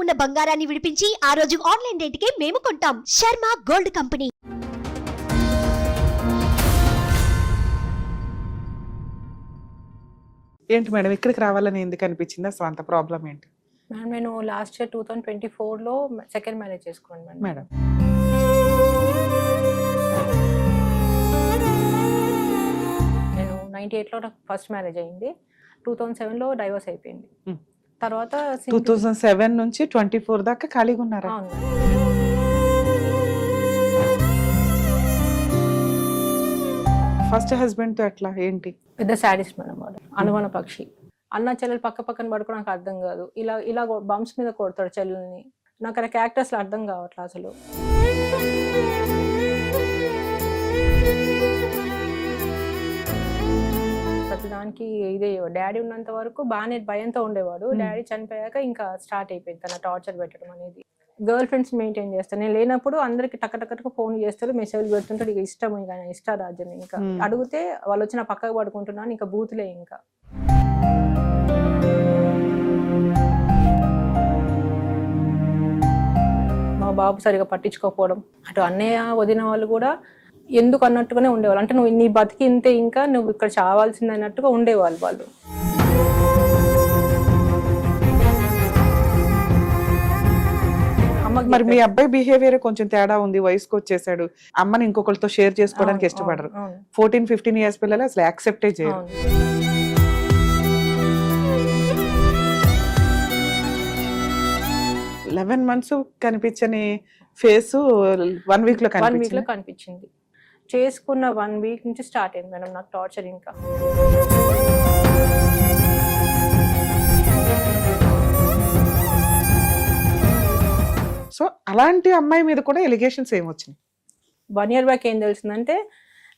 ఉన్న బంగారాన్ని విడిపించి ఆ రోజు ఆన్లైన్ రేటుకే మేము కొంటాం. Sharma gold company. ఏంటి మేడం ఇక్కడికి రావాలని ఎందుకు అనిపించింది? అసలు అంత ప్రాబ్లం ఏంటి మేడం? నేను లాస్ట్ ఇయర్ 2024లో సెకండ్ మ్యారేజ్ చేసుకున్నాను మేడం. నేను 98లో నాకు ఫస్ట్ మ్యారేజ్ అయింది. 2007లో డైవర్స్ అయిపోయింది. తర్వాత 2007 నుంచి 24 దాకా ఖాళీగా ఉన్నారా? అవును. ఫస్ట్ హస్బెండ్ తో ఎట్లా ఏంటి? పెద్ద సాడిస్ట్ మేడం వాడు. అనుమాన పక్షి. అన్న చెల్లెలు పక్క పక్కన పడుకో నాకు అర్థం కాదు. ఇలా ఇలా బంప్స్ మీద కొడతాడు చెల్లెల్ని. నాకు అక్కడ క్యారెక్టర్స్ అర్థం కావట్లేదు అసలు. ప్రతిదానికి ఇదే డాడీ ఉన్నంత వరకు బాగానే భయంతో ఉండేవాడు. డాడీ చనిపోయాక ఇంకా స్టార్ట్ అయిపోయింది తన టార్చర్ పెట్టడం అనేది. గర్ల్ ఫ్రెండ్స్ మెయింటైన్ చేస్తాను. నేను లేనప్పుడు అందరికి టక్కటక్కకు ఫోన్ చేస్తారు, మెసేజ్ పెడుతుంటాడు. ఇక ఇష్టం, ఇంకా ఇష్టారాజ్యం. ఇంకా అడిగితే వాళ్ళు వచ్చి నా పక్కకు పడుకుంటున్నాను, ఇంకా బూతులే. ఇంకా మా బాబు సరిగా పట్టించుకోకపోవడం, అటు అన్నయ్య వదిన వాళ్ళు కూడా ఎందుకు అన్నట్టుగానే ఉండేవాళ్ళు. అంటే నువ్వు నీ బతికి ఇంతే, ఇంకా నువ్వు ఇక్కడ చావాల్సింది అన్నట్టుగా ఉండేవాళ్ళు వాళ్ళు. మరి మీ అబ్బాయి బిహేవియర్ కొంచెం తేడా ఉంది, వయసుకు వచ్చేసాడు, అమ్మని ఇంకొకరితో షేర్ చేసుకోవడానికి ఇష్టపడరు. 14-15 ఇయర్స్ పిల్లలు అసలు యాక్సెప్టే చేయరు. లెవెన్ మంత్స్ కనిపించని ఫేస్ 1 వీక్ లో కనిపించింది. చేసుకున్న 1 వీక్ నుంచి స్టార్ట్ అయింది మేడం నాకు టార్చర్. ఇంకా సో అలాంటి అమ్మాయి మీద కూడా ఎలిగేషన్స్ ఏమొచ్చినాయి? 1 year బ్యాక్ ఏం తెలిసిందంటే,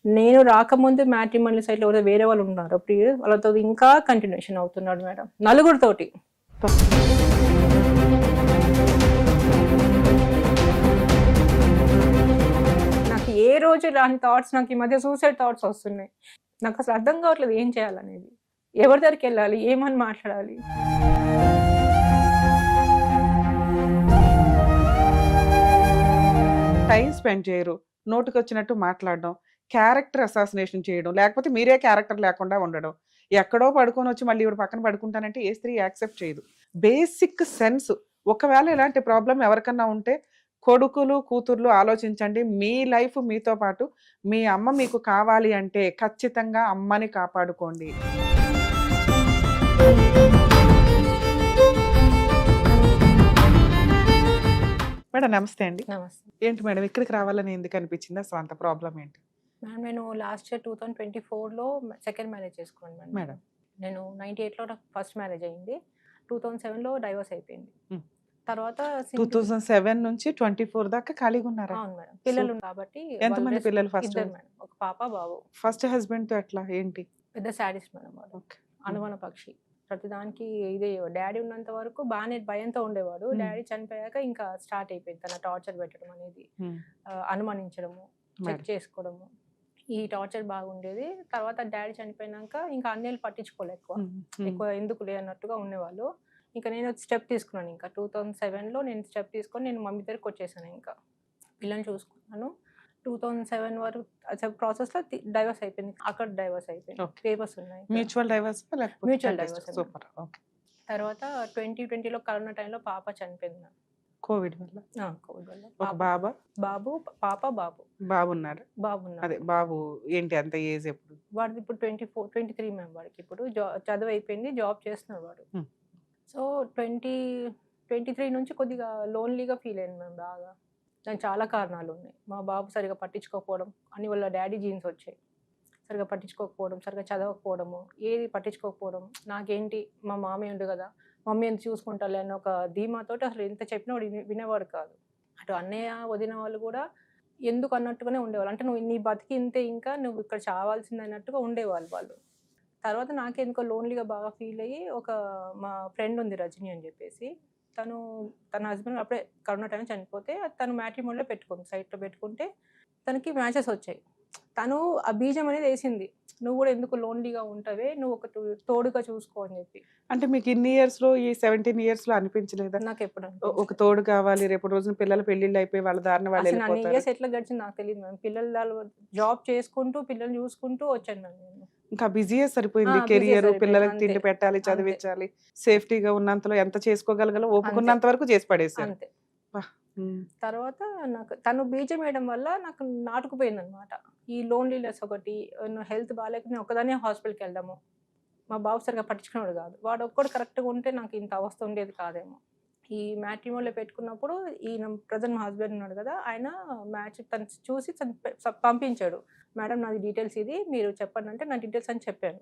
నేను రాకముందు మ్యాట్రిమోనియల్ సైట్లో వేరే వాళ్ళు ఉన్నారు, వాళ్ళతో ఇంకా కంటిన్యూషన్ అవుతున్నాడు మేడం, నలుగురితోటి. నాకు ఏ రోజు రాని థాట్స్ నాకు ఈ మధ్య సూసైడ్ థాట్స్ వస్తున్నాయి. నాకు అసలు అర్థం కావట్లేదు ఏం చేయాలనేది, ఎవరి దగ్గరికి వెళ్ళాలి, ఏమని మాట్లాడాలి. టైం స్పెండ్ చేయరు, నోటికి వచ్చినట్టు మాట్లాడడం, క్యారెక్టర్ అసాసినేషన్ చేయడం, లేకపోతే మీరే క్యారెక్టర్ లేకుండా ఉండడం, ఎక్కడో పడుకొని వచ్చి మళ్ళీ ఇవి పక్కన పడుకుంటానంటే ఏ స్త్రీ యాక్సెప్ట్ చేయదు. Basic sense. ఒకవేళ ఇలాంటి ప్రాబ్లం ఎవరికన్నా ఉంటే కొడుకులు కూతుర్లు ఆలోచించండి. మీ లైఫ్ మీతో పాటు మీ అమ్మ మీకు కావాలి అంటే ఖచ్చితంగా అమ్మని కాపాడుకోండి. మేడం నమస్తే అండి. నమస్తే. ఏంటి మేడం ఇక్కడికి రావాలని ఎందుకు అనిపించింది? అసలు అంత ప్రాబ్లం ఏంటి? మేడం నేను లాస్ట్ ఇయర్ 2024లో సెకండ్ మ్యారేజ్ చేసుకున్నాను మేడం. నేను 98లో నాకు ఫస్ట్ మ్యారేజ్ అయింది. 2007లో డైవర్స్ అయిపోయింది. తర్వాత 2007 నుంచి 24 దాకా ఖాళీగా ఉన్నారా? అవును మేడం. పిల్లలు కాబట్టి. ఎంతమంది పిల్లలు? ఫస్ట్ మేడం, ఒక పాప బాబు. ఫస్ట్ హస్బెండ్ తో ఎట్లా ఏంటి? పెద్ద సాడిస్ట్ మేడం వాడు. అనుమాన పక్షి. ప్రతిదానికి ఇదే డాడీ ఉన్నంత వరకు బాగానే భయంతో ఉండేవాడు. డాడీ చనిపోయాక ఇంకా స్టార్ట్ అయిపోయింది తన టార్చర్ పెట్టడం అనేది. అనుమానించడము, చెక్ చేసుకోవడము, ఈ టార్చర్ బాగుండేది. తర్వాత డాడీ చనిపోయినాక ఇంకా అన్నయ్యలు పట్టించుకోలే, ఎక్కువ ఎందుకులే అన్నట్టుగా ఉండేవాళ్ళు. ఇంకా నేను స్టెప్ తీసుకున్నాను. ఇంకా 2007లో నేను స్టెప్ తీసుకొని నేను మమ్మీ దగ్గరికి వచ్చేసాను. ఇంకా పిల్లల్ని చూసుకున్నాను. 2007 వరకు ప్రాసెస్ లో డైవర్స్ అయిపోయింది. అక్కడ డైవర్స్ అయిపోయింది, పేపర్స్ ఉన్నాయి. Mutual divorce? Mutual divorce. Super. Okay. తర్వాత 2020లో కరోనా టైంలో పాప చనిపోయింది. కోవిడ్ వల్ల? కోవిడ్ వల్ల. ఒక బాబు బాబున్నారు. అదే బాబు ఏంటి అంత ఏజ్ ఎప్పుడు? వాడిది ఇప్పుడు 23 మేము. వాడికి ఇప్పుడు చదువు అయిపోయింది, జాబ్ చేస్తున్నాడు వాడు. సో 2023 నుంచి కొద్దిగా లోన్లీగా ఫీల్ అయింది మేము బాగా. దానికి చాలా కారణాలు ఉన్నాయి. మా బాబు సరిగా పట్టించుకోకపోవడం, అని వాళ్ళ డాడీ జీన్స్ వచ్చాయి. సరిగా పట్టించుకోకపోవడం, సరిగా చదవకపోవడము, ఏది పట్టించుకోకపోవడం. నాకేంటి మా మామయ్య ఉండు కదా, మమ్మీ ఎంత చూసుకుంటాలే అన్న ఒక ధీమాతో అసలు ఎంత చెప్పినా వాడు వినేవాడు కాదు. అటు అన్నయ్య వదిన వాళ్ళు కూడా ఎందుకు అన్నట్టుగానే ఉండేవాళ్ళు. అంటే నువ్వు నీ బతికి ఇంతే, ఇంకా నువ్వు ఇక్కడ చావాల్సింది అన్నట్టుగా ఉండేవాళ్ళు వాళ్ళు. తర్వాత నాకెందుకో లోన్లీగా బాగా ఫీల్ అయ్యి, ఒక మా ఫ్రెండ్ ఉంది రజని అని చెప్పేసి, తన హస్బెండ్ అప్పుడే కరోనా టైం చనిపోతే తను మ్యాట్రిమోనిలో పెట్టుకుంది, సైట్లో పెట్టుకుంటే తనకి మ్యాచెస్ వచ్చాయి. తను ఆ బీజం అనేది వేసింది, నువ్వు కూడా ఎందుకు లోన్లీగా ఉంటావే, నువ్వు ఒక తోడుగా చూసుకో అని చెప్పి. అంటే మీకు ఇన్ని ఇయర్స్ లో, ఈ 17 ఇయర్స్ లో అనిపించలేదా నాకు ఎప్పుడు ఒక తోడు కావాలి, రేపు రోజున పిల్లల పెళ్లిళ్ళు అయిపోయి వాళ్ళ దారిన వాళ్ళు అసలు అన్ని వెళ్ళిపోతారు? ఇయర్స్ ఎట్లా గడిచింది నాకు తెలియదు మ్యామ్. పిల్లలు జాబ్ చేసుకుంటూ పిల్లల్ని చూసుకుంటూ వచ్చాను మ్యామ్ నేను. ఇంకా బిజీయే సరిపోయింది. బిజీ కెరియర్, సరిపోయింది పిల్లలకి అంతే. తిండి పెట్టాలి, అంతే చదివించాలి, సేఫ్టీగా ఉన్నంతలో ఎంత చేసుకోగలగలో అంతే ఓపుకున్నంత వరకు చేసి పడేశారు. అంతే. వా! హ్మ్. తర్వాత నాకు తను బీజం వేయడం వల్ల నాకు నాటుకుపోయిందనమాట. ఈ లోన్లీనెస్ ఒకటి, హెల్త్ బాగాలేక నేను ఒక్కదాన్నే హాస్పిటల్‌కి వెళ్ళడము. మా బాబు సరిగ్గా పట్టించుకునేవాడు కాదు. వాడు ఒక్కడు కరెక్ట్‌గా ఉంటే నాకు ఇంత అవస్థ ఉండేది కాదేమో. ఈ మ్యాట్రిమోనిలో పెట్టుకున్నప్పుడు ఈయన ప్రెజెంట్ మా హస్బెండ్ ఉన్నాడు కదా! ఆయన మ్యాచ్ తను చూసి పంపించాడు. మేడం నాది డీటెయిల్స్ ఇది, మీరు చెప్పండి అంటే నా డీటెయిల్స్ అని చెప్పాను.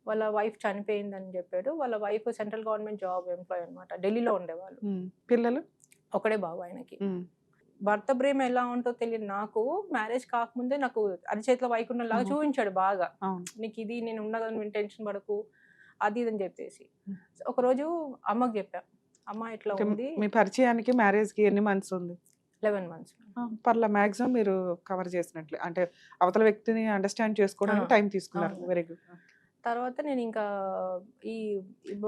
వాళ్ళ వైఫ్ చనిపోయిందని చెప్పాడు. వాళ్ళ wife central government job employee అనమాట. ఢిల్లీలో ఉండేవాళ్ళు. పిల్లలు? ఒకడే బాబు ఆయనకి. భర్త ప్రేమ ఎలా ఉంటో తెలియదు నాకు. మ్యారేజ్ కాకముందే నాకు అరిచేతిలో వైకుంఠంలాగా చూపించాడు బాగా. నీకు ఇది నేను ఉన్నదని టెన్షన్ పడకు, అది ఇది అని చెప్పేసి. ఒకరోజు అమ్మకి చెప్పా, అమ్మ ఇట్లా ఉంది. మీ పరిచయానికి మ్యారేజ్ కి ఎన్ని మంత్స్ ఉంది? 11 months. పర్లా మాక్సిమం మీరు కవర్ చేసినట్లే, అంటే అవతల వ్యక్తిని అండర్స్టాండ్ చేసుకోవడానికి టైం తీసుకున్నారు. Very good. తర్వాత నేను ఇంకా ఈ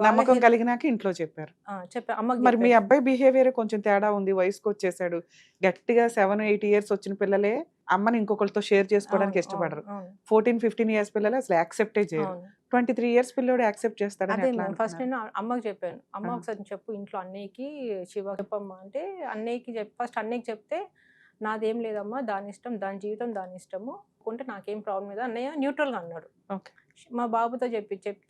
నమ్మకం కలిగినాక ఇంట్లో చెప్పారు. చెప్పా అమ్మకి. మరి మీ అబ్బాయి బిహేవియర్ కొంచెం తేడా ఉంది, వయసుకు వచ్చేసాడు. గట్టిగా 7-8 ఇయర్స్ వచ్చిన పిల్లలే అమ్మని ఇంకొకరితో షేర్ చేసుకోవడానికి ఇష్టపడరు. 14-15 ఇయర్స్ పిల్లలు అసలు యాక్సెప్టే చేయరు. 23 ఇయర్స్ పిల్లోడు యాక్సెప్ట్ చేస్తాడని అదే ఎట్లా ఫస్ట్ అనుకున్నారు? నేను అమ్మకి చెప్పాను. అమ్మ ఒకసారి చెప్పు ఇంట్లో అన్నయ్యకి, శివ చెప్పమ్మా అంటే అన్నయ్యకి ఫస్ట్ అన్నయ్యకి చెప్తే నాదేం లేదమ్మా, దాని ఇష్టం, దాని జీవితం దాని ఇష్టము, కొంటే నాకేం ప్రాబ్లం లేదు అన్నయ్య న్యూట్రల్గా అన్నాడు. ఓకే. మా బాబుతో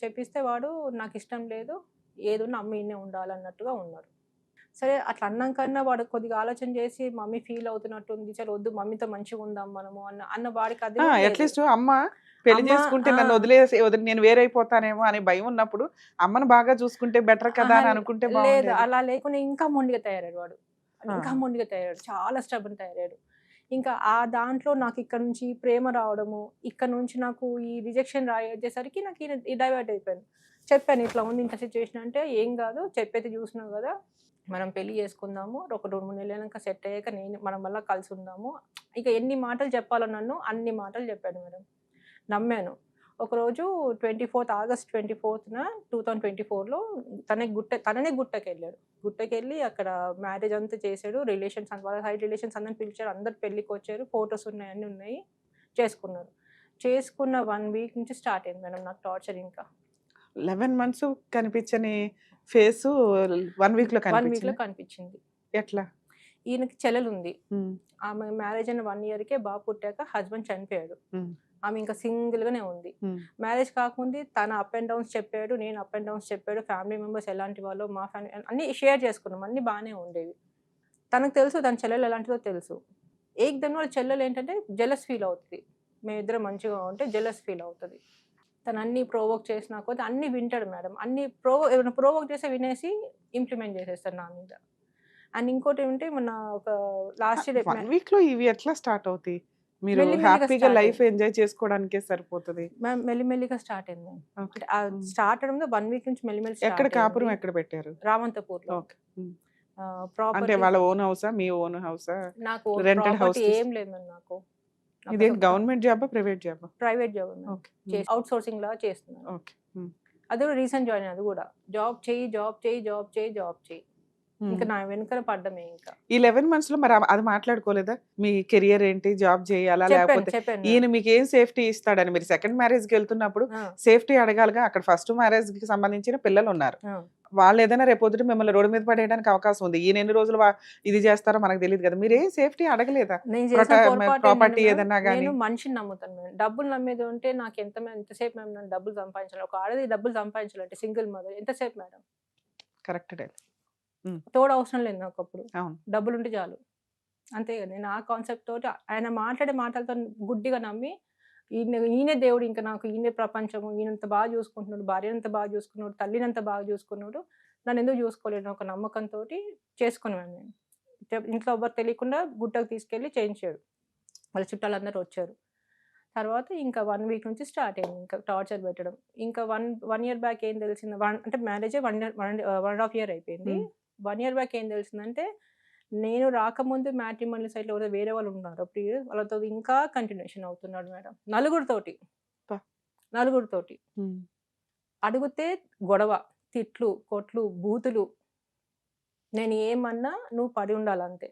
చెప్పిస్తే వాడు నాకు ఇష్టం లేదు, ఏదున్నా అమ్మ ఈయనే ఉండాలన్నట్టుగా ఉన్నాడు. సరే అట్లా అన్నాకన్నా వాడు కొద్దిగా ఆలోచన చేసి మమ్మీ ఫీల్ అవుతున్నట్టుంది, చలో వద్దు మమ్మీతో మంచిగా ఉందాం మనము అన్న వాడికి అది అట్లీస్ట్ అమ్మ పెళ్లి చేసుకుంటే నన్ను వదిలేసి నేను వేరైపోతానేమో అనే భయం ఉన్నప్పుడు అమ్మను బాగా చూసుకుంటే బెటర్ కదా అని అనుకుంటే లేదు. బాగుండేది. అలా లేకుండా ఇంకా మొండిగా తయారయ్యాడు వాడు. ఇంకా మొండిగా తయారయ్యాడు. చాలా స్టబన్ తయారయ్యాడు. ఇంకా ఆ దాంట్లో నాకు ఇక్కడ నుంచి ప్రేమ రావడము, ఇక్కడ నుంచి నాకు ఈ రిజెక్షన్ వచ్చేసరికి నాకు ఈ డైవర్ట్ అయిపోయాను. చెప్పాను ఇట్లా ఉంది ఇంత సిచ్యువేషన్ అంటే, ఏం కాదు చెప్పైతే చూసినావు కదా, మనం పెళ్లి చేసుకుందాము, ఒక 2-3 నెలలక సెట్ అయ్యాక మనం మళ్ళీ కలిసి ఉందాము. ఇక ఎన్ని మాటలు చెప్పాలో నన్ను అన్ని మాటలు చెప్పాడు మేడం. నమ్మాను. ఒకరోజు ఆగస్ట్ 24న 2024లో తననే గుట్టకెళ్ళాడు. గుట్టకెళ్ళి అక్కడ మ్యారేజ్ అంతా చేశాడు. రిలేషన్స్ వాళ్ళ సైడ్ రిలేషన్స్ అందరిని పిలిచారు. అందరు పెళ్ళికి వచ్చారు. ఫొటోస్ ఉన్నాయి, అన్నీ ఉన్నాయి. చేసుకున్నారు. చేసుకున్న 1 week నుంచి స్టార్ట్ అయింది మేడం నాకు టార్చర్. ఇంకా 11 months కనిపించని ఫేస్ 1 week లో కనిపించింది. ఎట్లా? ఈయనకి చెల్లెలు ఉంది. ఆమె మ్యారేజ్ అయిన 1 yearకే బాబు పుట్టాక హస్బెండ్ చనిపోయాడు. ఆమె ఇంకా సింగిల్ గానే ఉంది. మ్యారేజ్ కాకముందు తన అప్ అండ్ డౌన్స్ చెప్పాడు, నేను అప్ అండ్ డౌన్స్ చెప్పాడు. ఫ్యామిలీ మెంబర్స్ ఎలాంటి వాళ్ళు, మా ఫ్యామిలీ అన్ని షేర్ చేసుకున్నాం. అన్ని బాగానే ఉండేవి. తనకు తెలుసు తన చెల్లెలు ఎలాంటిదో తెలుసు. ఏకదమ్ వాళ్ళ చెల్లెలు ఏంటంటే జెలస్ ఫీల్ అవుతుంది. మేమిద్దరం మంచిగా ఉంటే జెలస్ ఫీల్ అవుతుంది. తను అన్ని ప్రోవోక్ చేసినా కొద్ది అన్ని వింటాడు మేడం. అన్ని ఏమైనా ప్రోవోక్ చేస్తే వినేసి ఇంప్లిమెంట్ చేసేస్తాడు నా మీద. అండ్ ఇంకోటి ఏంటంటే మొన్న ఒక లాస్ట్ డే 1 week లో ఇవి ఎట్లా స్టార్ట్ అవుతాయి? మీరు మెల్లిమెల్లిగా హ్యాపీగా start లైఫ్ ఎంజాయ్ చేసుకోవడానికే సరిపోతుంది. మెల్లిమెల్లిగా స్టార్ట్ అయింది. Okay. అంటే స్టార్ట్ అవడంలో 1 week నుంచి మెల్లిమెల్లి ఎక్కడ స్టార్ట్ కాపురం అయింది. ఎక్కడ పెట్టారు? రామంతపూర్లో. ఓకే. అంటే ప్రాపర్టీ వాళ్ళ ఓన్ హౌసా, మీ ఓన్ హౌసా, నాకు రెంటెడ్ హౌస్? ప్రాపర్టీ ఏం లేదు మేడం నాకు. ఇదేంటి గవర్నమెంట్ జాబా, ప్రైవేట్ జాబా? Private job okay. Out sourcing లాగా చేస్తున్నాను. ఓకే. అది కూడా రీసెంట్ జాయిన్. అది కూడా జాబ్ చేయి ఇంకా నా వెనకాల పడ్డమే. ఇంకా ఈ 11 months లో మరి అది మాట్లాడుకోలేదా? మీ కెరియర్ ఏంటి, జాబ్ చేయాలా లేకపోతే చెప్పాను. ఈయన మీకు ఏం సేఫ్టీ ఇస్తాడని? మీరు సెకండ్ మ్యారేజ్ కి వెళ్తున్నప్పుడు సేఫ్టీ అడగాలిగా. అక్కడ ఫస్ట్ మ్యారేజ్ కి సంబంధించిన పిల్లలు ఉన్నారు. వాళ్ళు ఏదైనా రేపొద్దుట మిమ్మల్ని రోడ్డు మీద పడేయడానికి అవకాశం ఉంది. ఈయన ఎన్ని రోజులు ఇది చేస్తారో మనకు తెలియదు కదా. మీరు ఏం సేఫ్టీ అడగలేదా? నేను చేసిన పొరపాటు ప్రాపర్టీ ఏంటంటే ఏదన్నా కానీ నేను మనిషిని నమ్ముతాను మేడం. డబ్బులు నమ్మేది ఉంటే నాకు ఎంతసేపు మేడం నన్ను డబ్బులు సంపాదించాలి. ఒక ఆడది డబ్బులు సంపాదించాలంటే సింగిల్ మదర్ ఎంతసేపు మేడం? కరెక్ట్. తోడు అవసరం లేదు నాకు. అప్పుడు అవును, డబ్బులు ఉంటే చాలు, అంతే కదా. నేను ఆ కాన్సెప్ట్ తోటి ఆయన మాట్లాడే మాటలతో గుడ్డిగా నమ్మి ఈయనే దేవుడు, ఇంకా నాకు ఈయనే ప్రపంచము, ఈయనంత బాగా చూసుకుంటున్నాడు, భార్యనంత బాగా చూసుకున్నాడు, తల్లినంత బాగా చూసుకున్నాడు, నన్ను ఎందుకు చూసుకోలేను ఒక నమ్మకంతో చేసుకున్నాను నేను. ఇంట్లో ఎవరు తెలియకుండా గుట్టకు తీసుకెళ్ళి చేయించాడు. వాళ్ళ చుట్టాలందరూ వచ్చారు. తర్వాత ఇంకా 1 week నుంచి స్టార్ట్ అయింది ఇంకా టార్చర్ పెట్టడం. ఇంకా వన్ ఇయర్ బ్యాక్ ఏం తెలిసింది, అంటే మ్యారేజ్ 1.5 year అయిపోయింది. 1 year బ్యాక్ ఏం తెలిసిందంటే, నేను రాకముందు మ్యాట్రిమోనియల్ సైట్లో వేరే వాళ్ళు ఉన్నారు వాళ్ళతో ఇంకా కంటిన్యూషన్ అవుతున్నాడు మేడం, నలుగురితోటి. నలుగురితోటి. ఉమ్. అడిగితే గొడవ, తిట్లు, కొట్లు, బూతులు. నేను ఏమన్నా నువ్వు పడి ఉండాలంతే.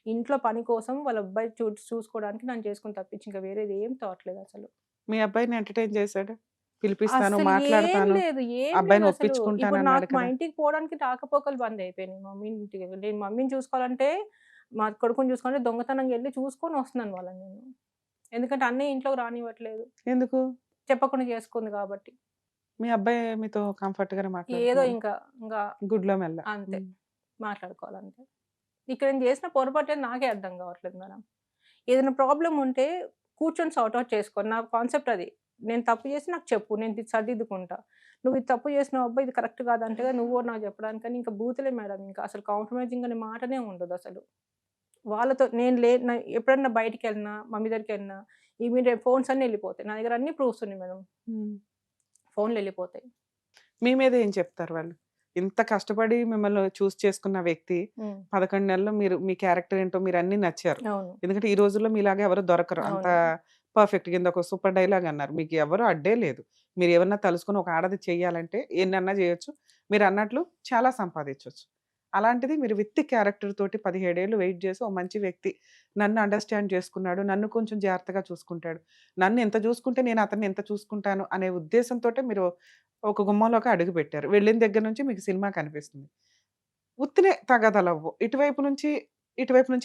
ఇంట్లో పని కోసం వాళ్ళ అబ్బాయి చూసుకోవడానికి నన్ను చేసుకొని తప్పించి ఇంకా వేరేది ఏం థాట్ లేదసలు. మీ అబ్బాయిని ఎంటర్టైన్ చేశాడు, పిలిపిస్తాను అస్సలు ఏం మాట్లాడతాను లేదు. ఏం అబ్బాయిని లేదసలు. ఒప్పించుకుంటాను ఇప్పుడు అన్నాడు నాకు మా కదా. ఇంటికి పోవడానికి రాకపోకలు బందయిపోయినాయి మమ్మీ ఇంటికి. నేను మమ్మీని చూసుకోవాలంటే, మా కొడుకుని చూసుకోవాలంటే దొంగతనంగా ఎళ్లి చూసుకొని వస్తున్నాను వాళ్ళని నేను. ఎందుకంటే అన్నయ్య ఇంట్లోకి రానివ్వట్లేదు. ఎందుకు? చెప్పకుండా చేసుకుంది కాబట్టి. మీ అబ్బాయి మీతో కంఫర్ట్ గానే ఏదో మాట్లాడుతున్నాడు, ఇంకా గుడ్లో మెల్ల. అంతే. ఉమ్. మాట్లాడుకోవాలంతే. ఇక్కడ నేను చేసిన పొరపాటేంటి నాకే అర్థం కావట్లేదు మేడం. ఏదైనా ప్రాబ్లమ్ ఉంటే కూర్చొని సార్ట్ ఔట్ చేసుకో. నా కాన్సెప్ట్ అది. నేను తప్పు చేసి నాకు చెప్పు. నేను ఇది సరిదిద్దుకుంటా. నువ్వు ఇది తప్పు చేసినావు అబ్బా! ఇది కరెక్ట్ కాదంటేగా నువ్వు నాకు చెప్పడానికని ఇంకా బూతులే మేడం ఇంకా. అసలు కాంప్రమైజింగ్ అనే మాటనే ఉండదసలు. వాళ్ళతో నేను ఎప్పుడన్నా బయటికెళ్ళినా, మమ్మీ దగ్గరికెళ్ళినా ఇమ్మీడియేట్ ఫోన్స్ అన్నీ ఎళ్ళిపోతాయి. నా దగ్గర అన్ని ప్రూఫ్స్ ఉన్నాయి మేడం. ఉమ్. ఫోన్‌లు ఎళ్ళిపోతాయి. మీ మీద ఏం చెప్తారు వాళ్ళు? ఇంత కష్టపడి మిమ్మల్ని చూస్ చేసుకున్న వ్యక్తి 11 నెలల్లో మీరు మీ క్యారెక్టర్ ఏంటో మీరు అన్ని నచ్చారు. అవును. ఎందుకంటే ఈ రోజుల్లో మీలాగా ఎవరు దొరకరు అంత అవును. పర్ఫెక్ట్. కింద ఒక సూపర్ డైలాగ్ అన్నారు, మీకు ఎవరు అడ్డే లేదు. మీరు ఏమన్నా తలుసుకొని ఒక ఆడది చెయ్యాలంటే ఎన్నన్నా చేయొచ్చు. మీరు అన్నట్లు చాలా సంపాదించవచ్చు. అలాంటిది మీరు విత్ క్యారెక్టర్ తోటి 17 ఏళ్ళు వెయిట్ చేసి ఓ మంచి వ్యక్తి నన్ను అండర్స్టాండ్ చేసుకున్నాడు, నన్ను కొంచెం జాగ్రత్తగా చూసుకుంటాడు, నన్ను ఎంత చూసుకుంటే నేను అతన్ని ఎంత చూసుకుంటాను అనే ఉద్దేశంతో మీరు ఒక గుమ్మంలోకి అడుగు పెట్టారు. వెళ్ళిన దగ్గర నుంచి మీకు సినిమా కనిపిస్తుంది. ఉత్తినే తగాదాలవ్వు. ఇటువైపు నుంచి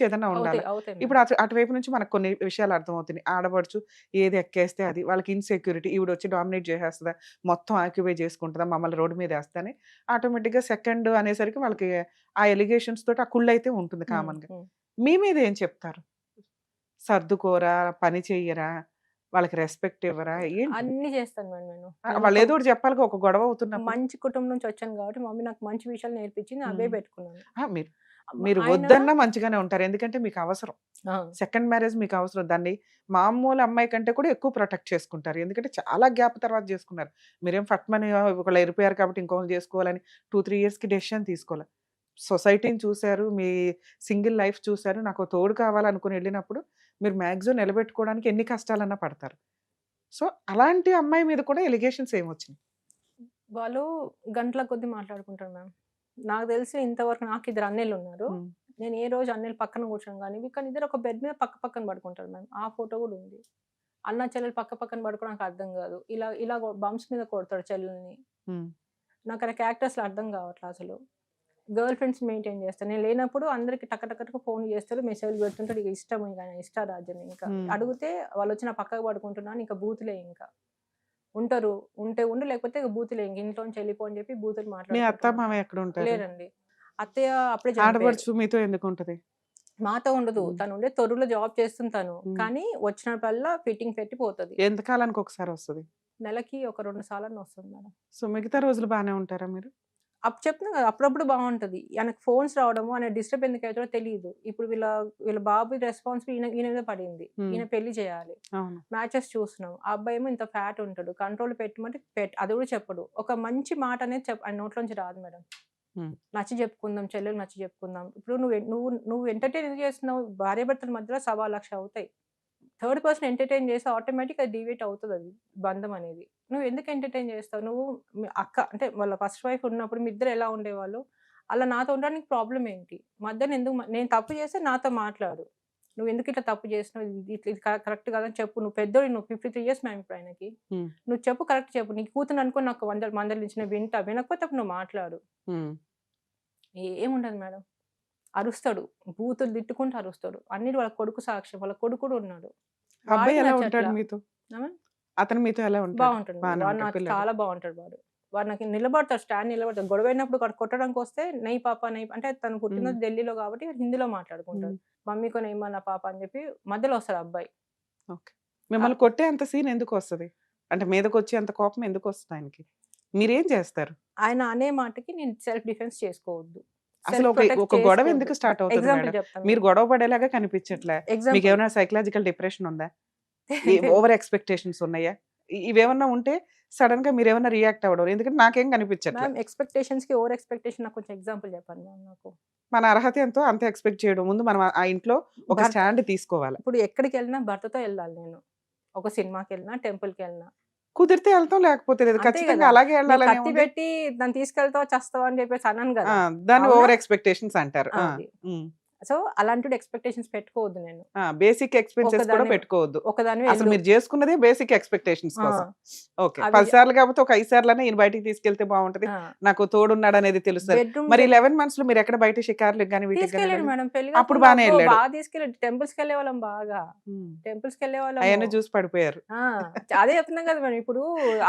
ఏదన్నా ఉండాలి. అవుతాయి మేడం. ఇప్పుడు అటువైపు నుంచి మనకు కొన్ని విషయాలు అర్థమవుతున్నాయి. ఆడపడుచు ఏది ఎక్కేస్తే అది. వాళ్ళకి ఇన్‌సెక్యూరిటీ. ఈవిడొచ్చి డామినేట్ చేసేస్తదా, మొత్తం ఆక్యుపై చేసుకుంటదా, మమ్మల్ని రోడ్డు మీద ఏస్తదని ఆటోమేటిక్‌గా సెకండ్ అనేసరికి వాళ్ళకి ఆ ఎలిగేషన్స్ తోటి ఆ కుళ్ళైతే ఉంటుంది హ్మ్. కామన్‌గా. హ్మ్. మీ మీద ఏం చెప్తారు? సర్దుకోరా, పని చెయ్యరా, వాళ్ళకి రెస్పెక్ట్ ఇవ్వరా, ఏంటి? అన్నీ చేస్తాను మేడం నేను. వాళ్ళు నేనొక ఏదో ఒకటి చెప్పాలిగా ఒక గొడవ అవుతున్నప్పుడు. మంచి కుటుంబం నుంచి వచ్చాను కాబట్టి మమ్మీ నాకు మంచి విషయాలు నేర్పించింది. అవే హ్మ్. పెట్టుకున్నాను. ఆ! మీరు ఆయన వద్దన్నా మంచిగానే ఉంటారు. ఎందుకంటే మీకు అవసరం. ఆ! సెకండ్ మ్యారేజ్ మీకు అవసరం. దాన్ని మామూలు అమ్మాయి కంటే కూడా ఎక్కువ ప్రొటెక్ట్ చేసుకుంటారు. ఎందుకంటే చాలా గ్యాప్ తర్వాత చేసుకున్నారు. మీరేం ఫట్మని ఒకళ్ళు ఎళ్ళిపోయారు కాబట్టి ఇంకొకళ్ళని చేసుకోవాలని 2, 3 ఇయర్స్‌కి డెసిషన్ తీసుకోలే. సొసైటీని చూసారు. మీ సింగిల్ లైఫ్ చూసారు. నాకో తోడు కావాలనుకుని ఎళ్ళినప్పుడు మీరు మాక్సిమం నిలబెట్టుకోవడానికి ఎన్ని కష్టాలన్నా పడతారు. సో, అలాంటి అమ్మాయి మీద కూడా ఎలిగేషన్స్ ఏమొచ్చినాయి? వాళ్ళు గంటల కొద్దీ మాట్లాడుకుంటారు మ్యామ్. నాకు తెలిసి ఇంతవరకు నాకు ఇద్దరు అన్నయ్యలున్నారు. హ్మ్. నేను ఏ రోజు అన్నయ్యలు పక్కన కూర్చోను గానీ, కానీ ఇద్దరు ఒక బెడ్ మీద పక్క పక్కన పడుకుంటారు మ్యామ్. ఆ ఫోటో గూడా ఉంది. అన్న, చెల్లెలు పక్క పక్కన పడుకోవడం నాకు అర్థం గాదు. ఇలా బంప్స్ మీద కొడతాడు చెల్లెల్ని. హ్మ్. నాకు ఆయన క్యారెక్టర్స్‌లో అర్థం కావట్లే అసలు. గర్ల్ ఫ్రెండ్స్ మెయింటైన్ చేస్తాను. నేను లేనప్పుడు అందరికి టక టక టక ఫోన్‌లు చేస్తారు, మెసేజ్‌లు పెడుతుంటాడు. ఇక ఇష్టం ఇక ఆయన ఇష్టారాజ్యం ఇంకా. హ్మ్. అడిగితే వాళ్ళొచ్చి నా పక్కకు పడుకుంటున్నా అని ఇంక బూతులే ఇంకా. ఉంటారు. ఉంటే ఉండు లేకపోతే ఇక బూతులే ఇంక ఇంట్లోంచి వెళ్ళిపో అని చెప్పి బూతులు మీ అత్త, మాట్లాడుకుంటూ మామ ఉంటారు. ఎక్కడుంటారు? లేరండి. అత్తయ్య అప్పుడే చనిపోయారు. ఆడపడుచు మీతో ఎందుకుంటది? మాతో ఉండదు. హ్మ్. తనుండే తొర్రూరులో జాబ్ చేస్తుంది తను. హ్మ్. కానీ వచ్చినప్పుడల్లా ఫిట్టింగ్ పెట్టి పోతది. ఎంత కాలానికి ఒకసారి వస్తది? నెలకి ఒక 2 సార్లన్నా వస్తుంది మేడం. సో, మిగతా రోజులు బానే ఉంటారా మీరు? చెప్తున్నా కదా! అప్పుడప్పుడు బావుంటది. ఆయనకు ఫోన్స్ రావడము, ఆయన డిస్టర్బ్ ఎందుకయితాడో తెలీదు. ఇప్పుడు వీళ్ళ బాబు రెస్పాన్సిబుల్ ఈయన మీద పడింది. హ్మ్. ఈయన పెళ్లి చేయాలి. అవును. మ్యాచెస్ చూస్తున్నాం. ఆ అబ్బాయేమో ఇంత ఫ్యాట్ ఉంటాడు. కంట్రోల్‌లో పెట్టమంటే అది కూడా చెప్పడు. ఒక మంచి మాట అనేది ఆయన నోట్లోంచి రాదు మేడం. హ్మ్. నచ్చ చెప్పుకుందాం, చెల్లెలకు నచ్చ చెప్పుకుందాం. ఇప్పుడు నువ్వు ఎంటర్‌టైన్ ఎందుకు చేస్తున్నావు? భార్యాభర్తల మధ్యలో 1,00,000 అవుతాయి. థర్డ్ పర్సన్ ఎంటర్‌టైన్ చేస్తే ఆటోమేటిక్‌గా అది డీవియేట్ అవుతదది బంధం అనేది. నువ్వెందుకు ఎంటర్‌టైన్ చేస్తావు? నువ్వు మీ అక్క అంటే వాళ్ళ ఫస్ట్ వైఫ్ ఉన్నప్పుడు మీ ఇద్దరు ఎలా ఉండేవాళ్ళు? అలా నాతో ఉండడానికి ప్రాబ్లమ్ ఏంటి? మధ్యన ఎందుకు నేను తప్పు చేస్తే నాతో మాట్లాడు. నువ్వెందుకు ఇట్లా తప్పు చేసినావు? ఇది కరెక్ట్ కాదని చెప్పు. నువ్వు పెద్దోడివి, నువ్వు 53 ఇయర్స్ మ్యామ్ ఇప్పుడు ఆయనకి. హ్మ్. నువ్వు చెప్పు, కరెక్ట్ చెప్పు. నీ కూతురిని అనుకోని నాకు మందలించిన వింటా. వినకపోతే అప్పుడు నువ్వు మాట్లాడు. హ్మ్. ఏముండదు మేడం. అరుస్తాడు. బూతులు తిట్టుకుంటూ అరుస్తాడు. అన్నిటి వాళ్ళ కొడుకు సాక్ష్యం. వాళ్ళ కొడుకు కూడా ఉన్నాడు. అబ్బాయి వాడికి ఎలా ఉంటాడు నచ్చట్లా. మీతో? ఆ! అతను మీతో ఎలా ఉంటాడు? బావుంటాడు. బానే వాడు ఉంటాడు నాకు పిల్లాడు. చాలా బావుంటాడు వాడు. వాడు నాకు నిలబడతాడు. స్టాండ్ నిలబడతాడు. గొడవైనప్పుడు వాడు కొట్టడానికొస్తే నై పాప నై అంటే తను హ్మ్. పుట్టినది ఢిల్లీలో కాబట్టి హిందీలో హ్మ్. మాట్లాడుకుంటాడు. మమ్మీకో నైమా పాప అని చెప్పి మధ్యలో వస్తాడు అబ్బాయి. ఓకే. మిమ్మల్ని ఆహ్, కొట్టే అంత సీన్ ఎందుకొస్తది? అంటే మీదకొచ్చే అంత కోపం ఎందుకొస్తది ఆయనకి? మీరేం చేస్తారు? ఆయన అనే మాటకి నేను సెల్ఫ్ డిఫెన్స్ చేసుకోవద్దు. అసలు సెల్ఫ్ ప్రొటెక్ట్ ఒక గొడవ చేసుకోవద్దు. ఎందుకు స్టార్ట్ అవుతది ఎగ్జాంపుల్ మేడం? చెప్తాను మీరు మేడం. గొడవ పడేలాగా కనిపించట్లే. ఎగ్జాంపుల్. మీకేమైనా సైకలాజికల్ డిప్రెషన్ ఉందా? ఓవర్ ఎక్స్‌పెక్టేషన్స్ ఉన్నాయా? ఇవేమన్నా ఉంటే సడెన్‌గా మీరేమన్నా రియాక్ట్ అవ్వడం. ఎందుకంటే నాకేం కనిపించట్లే. మ్యామ్ ఎక్స్‌పెక్టేషన్స్‌కి ఓవర్ ఎక్స్‌పెక్టేషన్ నాకు కొంచెం ఎగ్జాంపుల్ చెప్పండి మ్యామ్ నాకు. మన అర్హత ఎంతో అంతే ఎక్స్‌పెక్ట్ చేయడం. ముందు మనం ఆ ఇంట్లో ఒక భర్త స్టాండ్ తీసుకోవాలి. ఇప్పుడు ఎక్కడికెళ్ళినా భర్తతో ఎళ్ళాలి నేను. ఒక సినిమాకెళ్ళినా, టెంపుల్‌కెళ్ళినా. కుదిరితే వెళ్తాం, లేకపోతే లేదు. అంతే ఖచ్చితంగా కదా! అలాగే నీకు వెళ్ళాలనే కత్తి ఉంది. పెట్టి దాన్ని తీసుకెళ్తావా, చస్తావా అని చెప్పేసి అనను ఆ! కదా! దాన్ని అవునా? ఓవర్ ఎక్స్‌పెక్టేషన్స్ అంటారు. ఆ! అది. హ్మ్. సో, అలాంటి ఎక్స్‌పెక్టేషన్స్ పెట్టుకోవద్దు నేను. ఆ! బేసిక్ ఎక్స్‌పెన్సెస్ కూడా ఒకదాని పెట్టుకోవద్దు. ఒకదానివి అసలు ఎళ్ళు. మీరు జేసుకున్నదే బేసిక్ ఎక్స్‌పెక్టేషన్స్ ఆ! కోసం. ఓకే. అవి 10 సార్లు కాకపోతే ఒక 5 సార్లన్నా ఈయన బయటికి తీసుకెళ్తే బావుంటది. ఆ! నాకు తోడున్నాడనేది తెలుస్తది. బెడ్‌రూమ్ మరి డెక్ 11 మంత్స్‌లో మీరెక్కడ బయట షికారులకి గాని, వీటికి గాని తీసుకెళ్ళాడు వెళ్ళలేదు? మేడం. పెళ్లి అప్పుడు కాకముందు బానే అబ్బో! ఎళ్ళాడు. బాగా తీసుకెళ్ళాడు. టెంపుల్స్‌కెళ్ళేవాళ్ళం బాగా. హ్మ్. టెంపుల్స్‌కెళ్ళేవాళ్ళము. అయన్నీ చూసి పడిపోయారు. ఆ! అదే చెప్తున్నాం కదా మేడం. ఇప్పుడు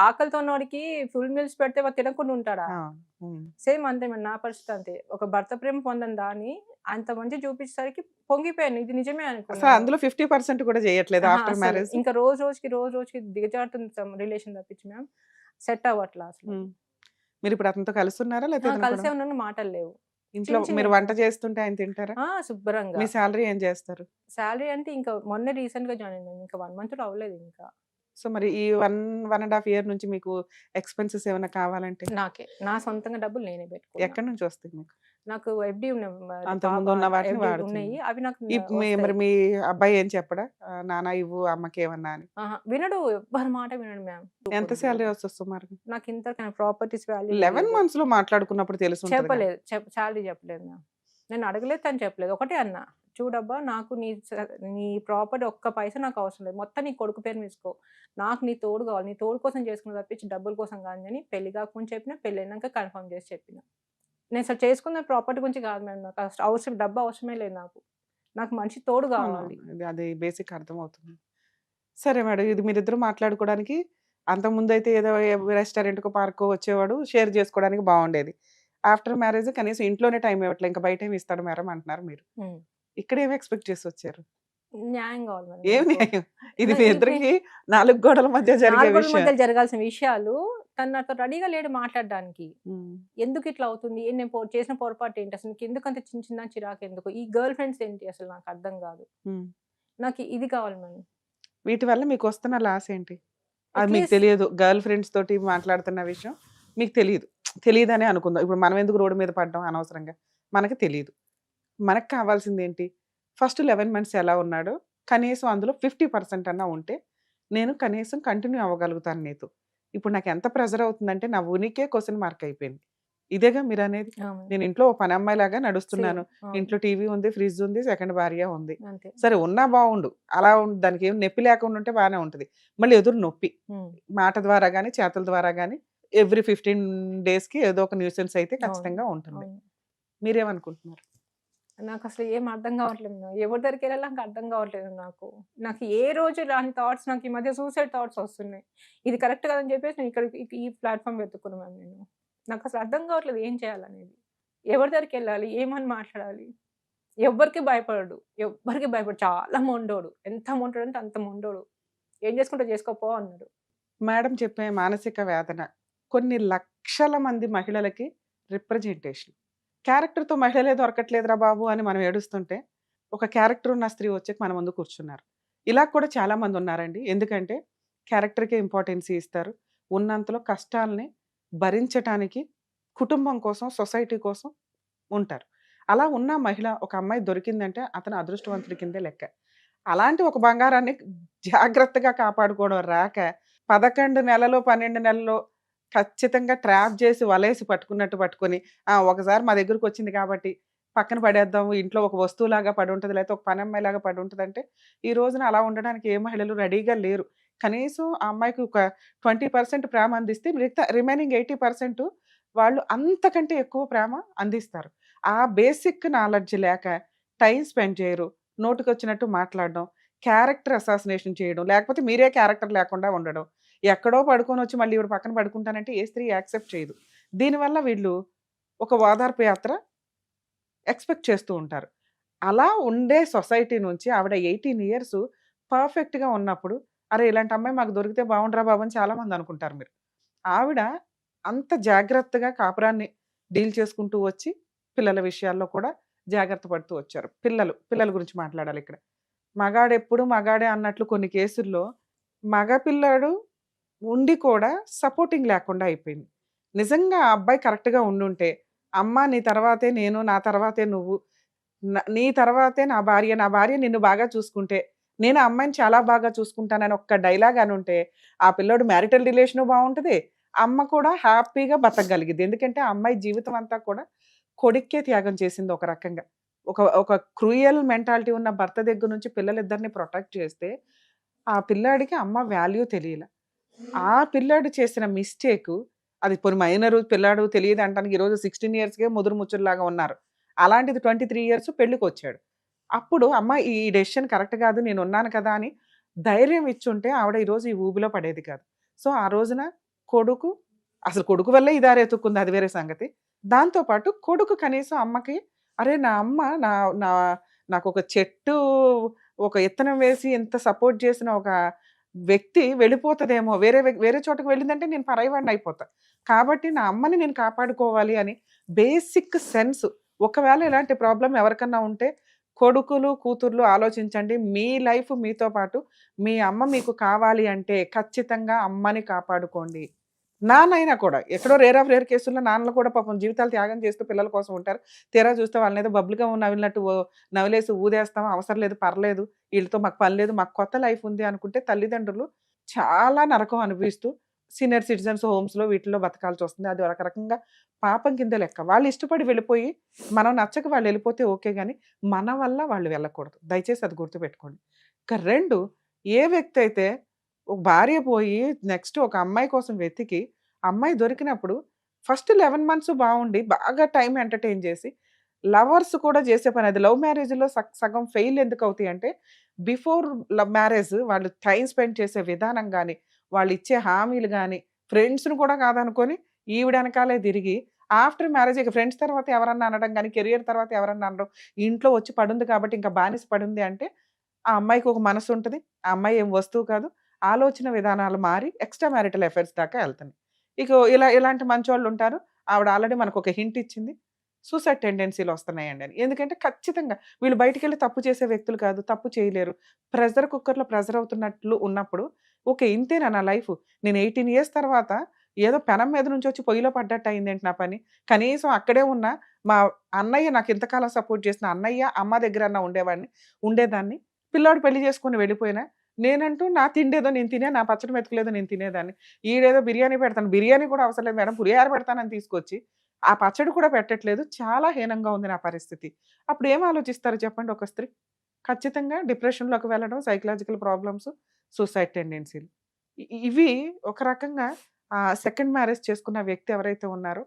ఆకలితో ఉన్నోడికి ఫుల్ మీల్స్ పెడితే వాడు తినకుండా ఉంటాడా? ఆ! హ్మ్. సేమ్ అంతే మేడం. నా పరిస్థితి అంతే. ఒక భర్త ప్రేమ పొందని దాన్ని అంత మంచిగా చూపించేసరికి పొంగిపోయాను. ఇది నిజమే అసలు అనుకున్నాను. అందులో 50% కూడా చేయట్లేదా అహా! ఆఫ్టర్ అసలు. మ్యారేజ్? ఇంకా రోజు రోజుకి దిగజారుతుంది రిలేషన్ తప్పించి మ్యామ్. సెట్ అవ్వట్లా అసలది. హ్మ్. మీరిప్పుడు అతనితో కలిసున్నారా? లేతే ఆ! ఏదైనా కలిసే గొడవ? ఉన్నాను. మాటలు లేవు. ఇంట్లో చిన్న మీరు చిన్నవి వంట మ్యామ్. చేస్తుంటే ఆయన తింటారా? ఆ! శుభ్రంగా. మీ సాలరీ ఏం చేస్తారు? సాలరీ అంటే ఇంకా మొన్నే రీసెంట్‌గా జాయిన్ అయ్యాను. ఇంకా 1 మంత్ కూడా అవ్వలేదు ఇంకా. సో, మరి ఈ 1 ½ ఇయర్ నుంచి మీకు ఎక్స్‌పెన్సెస్ ఏమన్నా కావాలంటే నాకే. నా సొంతంగా డబ్బులు నేనే పెట్టుకున్నా. ఎక్కడి నుంచి వస్తాయి మీకు? నాకు ఎఫ్‌డీ ఉన్నాయి. అంతకుముందు ఉన్న వాటిని ఎఫ్‌డీ ఉన్నాయి. వాడుతున్నారు. అవి నాకు మరి వస్తాయి. మీ అబ్బాయి ఏం చెప్పడా? నాన్న ఇవ్వు అమ్మకేమన్నా అని. ఆహా! వినడు. ఎవ్వరి మాట వినడు మ్యామ్. ఎంత సాలరీ వస్తది సుమారుగా? నాకింత ప్రాపర్టీస్ వాల్యూ 11 తెలీదు. మంత్స్‌లో మాట్లాడుకున్నప్పుడు తెలిసుంటదిగా. చెప్పలేదు. సాలరీ చెప్పలేదు మ్యామ్. నేను అడగలేదు, తను చెప్పలేదు. ఒకటే అన్నా. చూడబ్బా నాకు నీ ప్రాపర్టీ ఒక్క పైసా నాకు అవసరం లేదు. మొత్తం నీ కొడుకు పేరు మీద తీసుకో. నాకు నీ తోడు కావాలి. నీ తోడు కోసం చేసుకున్నా తప్పించి డబ్బుల కోసం కాదు అని పెళ్లి కాకముందు చెప్పినా, పెళ్లయినాక కన్ఫర్మ్ చేసి చెప్పినా. నేను అసలు చేసుకున్న ప్రాపర్టీ గురించి కాదు మేడం. నాకు అవసరం డబ్బు అవసరమే లేదు నాకు. నాకు మనిషి తోడు కావాలి. అవునవును. అది బేసిక్ అర్థమవుతుంది. సరే మేడం. ఇది మీరిద్దరు మాట్లాడుకోవడానికి అంతకుముందయితే ఏదో రెస్టారెంట్‌కో, పార్కో వచ్చేవాడు. షేర్ చేసుకోవడానికి బావుండేది. ఆఫ్టర్ మ్యారేజ్ కనీసం ఇంట్లోనే టైమ్ ఇవ్వట్లే. ఇంక బయటేమి ఇస్తాడు మేడం అంటున్నారు మీరు. హ్మ్. ఇక్కడ ఏమి ఎక్స్‌పెక్ట్ చేసొచ్చారు? న్యాయం కావాలి మేడం ఏం నాకు. న్యాయం? ఇది న మీ ఇవి ఇద్దరికి 4 గోడల మధ్య జరిగే 4 గోడల విషయం. మధ్యలో జరగాల్సిన విషయాలు తను నాతో రెడీగా లేడు మాట్లాడడానికి. హ్మ్. ఎందుకిట్లా అవుతుంది? నేను చేసిన పొరపాటేంటి? అసలు నీకెందుకంత చిన్న చిన్న చిరాకెందుకు? ఈ గర్ల్ ఫ్రెండ్స్ ఏంటి అసలు నాకర్థం గాదు. హ్మ్. నాకు ఇది కావాలి మేడం. వీటి వల్ల మీకొస్తున్న లాస్ ఏంటి? అది మీకు అట్‌లీస్ట్ తెలియదు. గర్ల్ ఫ్రెండ్స్ తోటి మాట్లాడుతున్న విషయం మీకు తెలీదు. తెలీదనే అనుకుందాం. ఇప్పుడు మనం ఎందుకు రోడ్డు మీద పడ్డాం అనవసరంగా? మనకి తెలీదు. మనకు కావాల్సిందేంటి? ఫస్ట్ 11 మంత్స్ ఎలా ఉన్నాడో, కనీసం అందులో 50% అన్నా ఉంటే, నేను కనీసం కంటిన్యూ అవ్వగలుగుతాను నీతో. ఇప్పుడు నాకెంత ప్రెషర్ అవుతుందంటే, నా ఉనికే క్వెషన్ మార్క్ అయిపోయింది. ఇదేగా మీరనేది? అవును. నేను ఇంట్లో ఓ పనమ్మాయిలాగా సేమ్. నడుస్తున్నాను. అవును. ఇంట్లో టీవీ ఉంది, ఫ్రిడ్జ్ ఉంది, సెకండ్ భార్య ఉంది. అంతే. సరే ఉన్నా బావుండు. అలా దానికేం నొప్పి లేకుండా ఉంటే బానే ఉంటది. మళ్ళీ ఎదురు నొప్పి. హ్మ్. మాట ద్వారా గాని, చేతల ద్వారా గాని, ఎవ్రీ 15 డేస్‌కి ఏదో ఒక న్యూసెన్స్ అయితే అవును. ఖచ్చితంగా ఉంటుంది. అవును. మీరేమనుకుంటున్నారు? నాకసలు ఏం అర్థం గావట్లేదు మేడం. ఎవరి దగ్గరికెళ్ళాలో నాకు అర్థం గావట్లేదు నాకు. నాకు ఏ రోజు రాని థాట్స్ నాకు ఈ మధ్య సూసైడ్ థాట్స్ వస్తున్నాయి. ఇది కరెక్ట్ కాదని చెప్పేసి నేను ఇక్కడ ఈ ప్లాట్‌ఫార్మ్ వెతుక్కున్నా మ్యామ్ నేను. నాకసలు అర్థం గావట్లేదు ఏం చేయాలనేది. ఎవరి దగ్గరికెళ్ళాలి? ఏమని మాట్లాడాలి? ఎవ్వరికీ భయపడడు. ఎవ్వరికీ భయపడడు. చాలా మొండోడు. ఎంత మొండోడంటే అంత మొండోడు. ఏం చేసుకుంటావో చేసుకోపో అన్నాడు. మేడం చెప్పే మానసిక వేదన కొన్ని లక్షల మంది మహిళలకి రిప్రజెంటేషన్. క్యారెక్టర్‌తో మహిళలే దొరకట్లేదురా బాబు! అని మనం ఏడుస్తుంటే, ఒక క్యారెక్టర్ ఉన్న స్త్రీ వచ్చి మన ముందు కూర్చున్నారు. ఇలా కూడా చాలామంది ఉన్నారండి. ఎందుకంటే క్యారెక్టర్‌కే ఇంపార్టెన్స్ ఇస్తారు. ఉన్నంతలో కష్టాల్ని భరించటానికి కుటుంబం కోసం, సొసైటీ కోసం ఉంటారు. అలా ఉన్న మహిళ ఒక అమ్మాయి దొరికిందంటే అతను అదృష్టవంతుడి కిందే లెక్క. అలాంటి ఒక బంగారాన్ని జాగ్రత్తగా కాపాడుకోవడం రాక 11 నెలలో, 12 నెలల్లో ఖచ్చితంగా ట్రాప్ చేసి వలేసి పట్టుకున్నట్టు పట్టుకొని, ఒకసారి మా దగ్గరకొచ్చింది కాబట్టి పక్కన పడేద్దాము. ఇంట్లో ఒక వస్తువులాగా పడుంటది. లేకపోతే ఒక పనమ్మాయిలాగా పడుంటదంటే, ఈ రోజున అలా ఉండడానికి ఏ మహిళలు రెడీగా లేరు. కనీసం ఆ అమ్మాయికి ఒక 20% ప్రేమ అందిస్తే మిగతా రిమైనింగ్ 80% వాళ్ళు అంతకంటే ఎక్కువ ప్రేమ అందిస్తారు. ఆ బేసిక్ నాలెడ్జ్ లేక టైమ్ స్పెండ్ చేయరు. నోటికొచ్చినట్టు మాట్లాడడం, క్యారెక్టర్ అసాసినేషన్ చేయడం, లేకపోతే మీరే క్యారెక్టర్ లేకుండా ఉండడం. ఎక్కడో పడుకొనొచ్చి మళ్ళీ ఈవిడ పక్కన పడుకుంటానంటే ఏ స్త్రీ యాక్సెప్ట్ చేయదు. దీనివల్ల వీళ్ళు ఒక ఓదార్పు యాత్ర ఎక్స్‌పెక్ట్ చేస్తూ ఉంటారు. అలా ఉండే సొసైటీ నుంచి ఆవిడ 18 ఇయర్స్ పర్ఫెక్ట్‌గా ఉన్నప్పుడు, అరే! ఇలాంటి అమ్మాయి మాకు దొరికితే బావుండురా బాబు అని చాలామంది అనుకుంటారు మీరు. ఆవిడ అంత జాగ్రత్తగా కాపురాన్ని డీల్ చేసుకుంటూ వచ్చి, పిల్లల విషయాల్లో కూడా జాగ్రత్త పడుతూ వచ్చారు. పిల్లల గురించి మాట్లాడాలిక్కడ. మగాడెప్పుడు మగాడే అన్నట్లు కొన్ని కేసుల్లో మగ పిల్లాడు ఉండి కూడా సపోర్టింగ్ లేకుండా అయిపోయింది. నిజంగా ఆ అబ్బాయి కరెక్ట్‌గా ఉండుంటే, అమ్మ నీ తర్వాతే నేను, నా తర్వాతే నువ్వు, నీ తర్వాతే నా భార్య నిన్ను బాగా చూసుకుంటే, నేను ఆ అమ్మాయిని చాలా బాగా చూసుకుంటానని ఒక్క డైలాగ్ అని ఉంటే ఆ పిల్లోడు మ్యారిటల్ రిలేషను బాగుంటది. అమ్మ కూడా హ్యాపీగా బతకగలిగిద్ది. ఎందుకంటే ఆ అమ్మాయి జీవితం అంతా కూడా కొడుక్కే త్యాగం చేసింది ఒక రకంగా. ఒక ఒక క్రూయల్ మెంటాలిటీ ఉన్న భర్త దగ్గర నుంచి పిల్లలిద్దరిని ప్రొటెక్ట్ చేస్తే, ఆ పిల్లాడికి అమ్మ వాల్యూ తెలియల. ఆ పిల్లాడు చేసిన మిస్టేకు అది పోనీ మైనరు పిల్లాడు తెలీదంటానికి ఈరోజు 16 ఇయర్స్‌కే ముదురు ముచ్చల్లాగా ఉన్నారు. అలాంటిది 23 ఇయర్స్ పెళ్ళికొచ్చాడు. అప్పుడు అమ్మ ఈ డెసిషన్ కరెక్ట్ కాదు నేనున్నాను కదా! అని ధైర్యం ఇచ్చుంటే ఆవిడ ఈరోజు ఈ ఊబిలో పడేది కాదు. సో, ఆ రోజున కొడుకు అసలు కొడుకు వల్లే ఈ దారి ఎతుక్కుంది అది వేరే సంగతి. దాంతో పాటు కొడుకు కనీసం అమ్మకి అరే! నా అమ్మ నా నా నాకొక చెట్టు ఒక ఇత్తనం వేసి ఇంత సపోర్ట్ చేసిన ఒక వ్యక్తి వెళ్ళిపోతదేమో వేరే చోటకి వెళ్ళిందంటే నేను పరాయివాడినయిపోతా. కాబట్టి నా అమ్మని నేను కాపాడుకోవాలి అని బేసిక్ సెన్స్ ఒకవేళ ఇలాంటి ప్రాబ్లమ్ ఎవరికన్నా ఉంటే కొడుకులు, కూతుర్లు ఆలోచించండి. మీ లైఫ్ మీతో పాటు మీ అమ్మ మీకు కావాలి అంటే ఖచ్చితంగా అమ్మని కాపాడుకోండి. నాన్నయినా కూడా ఎక్కడో రేర్ ఆఫ్ రేర్ కేసుల్లో నాన్నలు కూడా పాపం జీవితాలు త్యాగం చేస్తూ పిల్లల కోసం ఉంటారు. తీరా చూస్తే వాళ్ళనేదో బబుల్ గమ్ నవిలినట్టు నవిలేసి ఊదేస్తాం. అవసరం లేదు పర్లేదు. ఈళ్ళతో మాకు పని లేదు. మాకు కొత్త లైఫ్ ఉంది అనుకుంటే తల్లిదండ్రులు చాలా నరకం అనుభవిస్తూ సీనియర్ సిటిజన్స్ హోమ్స్‌లో వీటిల్లో బతకాల్సొస్తుంది. అది ఒక రకంగా పాపం కింద లెక్క. వాళ్ళు ఇష్టపడి వెళ్ళిపోయి మనం నచ్చక వాళ్ళెళ్ళిపోతే ఓకే గానీ, మన వల్ల వాళ్ళు వెళ్ళకూడదు. దయచేసి అది గుర్తుపెట్టుకోండి. ఇక 2 ఏ వ్యక్తి అయితే ఒక భార్య పోయి నెక్స్ట్ ఒక అమ్మాయి కోసం వెతికి, అమ్మాయి దొరికినప్పుడు ఫస్ట్ 11 మంత్స్ బావుండి, బాగా టైమ్ ఎంటర్‌టైన్ చేసి, లవర్స్ కూడా చేసే పని అది లవ్ మ్యారేజ్‌లో సగం ఫెయిల్ ఎందుకవుతాయంటే, బిఫోర్ మ్యారేజ్ వాళ్ళు టైమ్ స్పెండ్ చేసే విధానం గాని, వాళ్ళిచ్చే హామీలు గాని, ఫ్రెండ్స్‌ని కూడా కాదనుకోని ఈవిడ ఎనకాలే తిరిగి, ఆఫ్టర్ మ్యారేజ్ ఇక ఫ్రెండ్స్ తర్వాత ఎవరన్నా అనడం గాని, కెరియర్ తర్వాత ఎవరన్నా అనడం, ఇంట్లో వచ్చి పడుంది కాబట్టి ఇంకా బానిస పడుంది అంటే, ఆ అమ్మాయికి ఒక మనసుంటది. ఆ అమ్మాయి ఏం వస్తువు కాదు. ఆలోచన విధానాలు మారి ఎక్స్‌ట్రా మ్యారిటల్ అఫైర్స్ దాకా ఎళ్తున్నాయి. ఇక ఇలాంటి మంచోళ్ళుంటారు. ఆవిడ ఆల్రెడీ మనకొక హింట్ ఇచ్చింది. సూసైడ్ టెండెన్సీ‌లొస్తున్నాయండి అని. ఎందుకంటే ఖచ్చితంగా వీళ్ళు బయటికెళ్ళి తప్పు చేసే వ్యక్తులు కాదు. తప్పు చేయలేరు. ప్రెషర్ కుక్కర్‌లో ప్రెషర్ అవుతున్నట్లు ఉన్నప్పుడు, ఓకే. ఇంతేనా నా లైఫు? నేను 18 ఇయర్స్ తర్వాత ఏదో పెనం మీద నుంచొచ్చి పొయ్యిలో పడ్డట్టు అయిందేంటి నా పని? కనీసం అక్కడే ఉన్న మా అన్నయ్య నాకు ఇంతకాలం సపోర్ట్ చేసిన అన్నయ్య, అమ్మ దగ్గరన్నా ఉండేదాన్ని. పిల్లోడు పెళ్లి చేసుకొని వెళ్ళిపోయినా, నేనంటూ నా తిండేదో నేను తినే, నా పచ్చడి మెతుకులేదో నేను తినేదాన్ని. ఈడేదో బిర్యానీ పెడతాను. బిర్యానీ కూడా అవసరం లేదు మేడం. పులిహోర పెడతానని తీసుకొచ్చి, ఆ పచ్చడి కూడా పెట్టట్లేదు. చాలా హీనంగా ఉంది నా పరిస్థితి. అప్పుడు ఏం ఆలోచిస్తారు చెప్పండి ఒక స్త్రీ? ఖచ్చితంగా డిప్రెషన్‌లోకి వెళ్ళడం, సైకలాజికల్ ప్రాబ్లమ్స్, సూసైడ్ టెండెన్సీలు. ఇవి ఒక రకంగా సెకండ్ మ్యారేజ్ చేసుకున్న వ్యక్తి ఎవరైతే ఉన్నారో,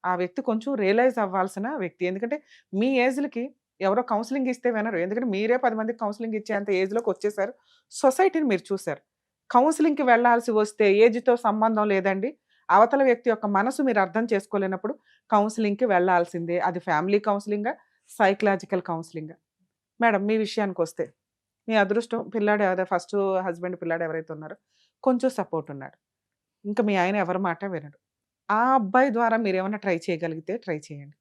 ఆ వ్యక్తి కొంచెం రియలైజ్ అవ్వాల్సిన వ్యక్తి. ఎందుకంటే మీ ఏజ్‌లకి ఎవరో కౌన్సెలింగ్ ఇస్తే వినరు. ఎందుకంటే మీరే 10 మందికి కౌన్సెలింగ్ ఇచ్చేంత ఏజ్‌లోకొచ్చేసారు. సొసైటీని మీరు చూసారు. కౌన్సెలింగ్‌కి వెళ్ళాల్సి వస్తే ఏజ్‌తో సంబంధం లేదండి. అవతల వ్యక్తి యొక్క మనసు మీరు అర్థం చేసుకోలేనప్పుడు కౌన్సెలింగ్‌కి వెళ్ళాల్సిందే. అది ఫ్యామిలీ కౌన్సెలింగా, సైకలాజికల్ కౌన్సెలింగా. మేడం మీ విషయానికొస్తే, మీ అదృష్టం పిల్లాడు ఫస్ట్ హస్బెండ్ పిల్లాడు ఎవరైతే ఉన్నారో కొంచెం సపోర్ట్ ఉన్నాడు. ఇంక మీ ఆయన ఎవరి మాట వినడు. ఆ అబ్బాయి ద్వారా మీరేమన్నా ట్రై చేయగలిగితే ట్రై చేయండి.